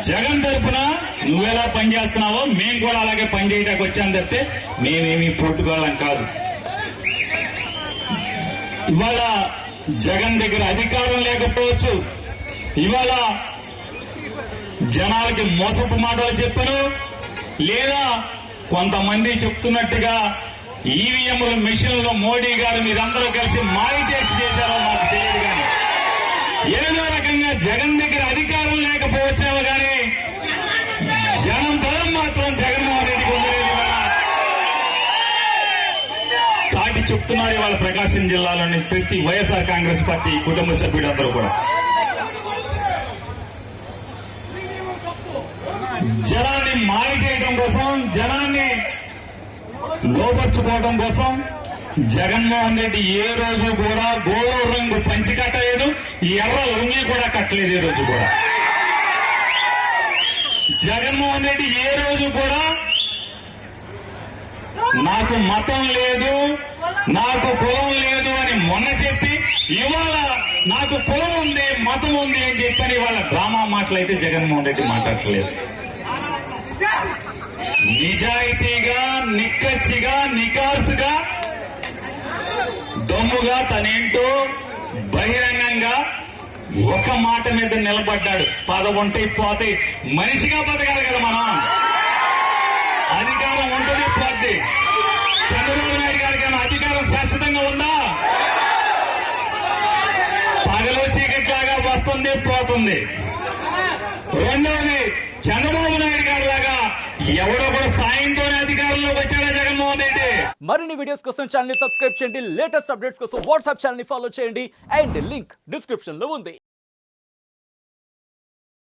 జగన్ తరపున నువ్వెలా పనిచేస్తున్నావో మేము కూడా అలాగే పనిచేయడానికి వచ్చాను తప్పితే మేమేమి పోటుకోవాలం కాదు. ఇవాళ జగన్ దగ్గర అధికారం లేకపోవచ్చు, ఇవాళ జనాలకి మోసపు మాటలు చెప్పను, లేదా కొంతమంది చెప్తున్నట్టుగా ఈవీఎంల మిషన్లో మోడీ గారు మీరందరూ కలిసి మాయ చేశారో మాకు తెలియదు. కానీ ఏదో రకంగా జగన్ దగ్గర అధికారం లేకపోవచ్చావు కానీ జనం బలం మాత్రం జగన్మోహన్ రెడ్డికి ఉండలేదు. చాటి చెప్తున్నారు ఇవాళ ప్రకాశం జిల్లాలోని ప్రతి వైఎస్ఆర్ కాంగ్రెస్ పార్టీ కుటుంబ సభ్యులందరూ కూడా జనాన్ని మాయ చేయడం కోసం, జనాన్ని లోపరుచుకోవడం కోసం జగన్మోహన్ రెడ్డి ఏ రోజు కూడా గోరు రంగు పంచి కట్టలేదు, ఎర్ర లుంగి కూడా కట్టలేదు. ఏ రోజు కూడా జగన్మోహన్ రెడ్డి ఏ రోజు కూడా నాకు మతం లేదు, నాకు కులం లేదు అని మొన్న చెప్పి ఇవాళ నాకు కులం ఉంది, మతం ఉంది అని చెప్పని ఇవాళ డ్రామా మాటలైతే జగన్మోహన్ రెడ్డి మాట్లాడలేదు. నిజాయితీగా, నిక్కచ్చిగా, నికార్సుగా, దమ్ముగా తనేంటో బహిరంగంగా ఒక మాట మీద నిలబడ్డాడు. పదవుంటే పోతే మనిషిగా బతకాలి కదా మనం. అధికారం ఉంటుంది పోద్ది. చంద్రబాబు నాయుడు గారికి అధికారం శాశ్వతంగా ఉందా? పగలు చీకట్లాగా వస్తుంది, పోతుంది. రెండోది, చంద్రబాబు నాయుడు గారి లాగా ఎవడో కూడా సాయంతోనే అధికారంలోకి వచ్చాడా జగన్మోహన్ రెడ్డి? మరిన్ని వీడియోస్ కోసం ఛానల్ ని సబ్స్క్రైబ్ చేయండి, లేటెస్ట్ అప్డేట్స్ కోసం వాట్సాప్ ఛానల్ ని ఫాలో చేయండి, అండ్ లింక్ డిస్క్రిప్షన్ లో ఉంది.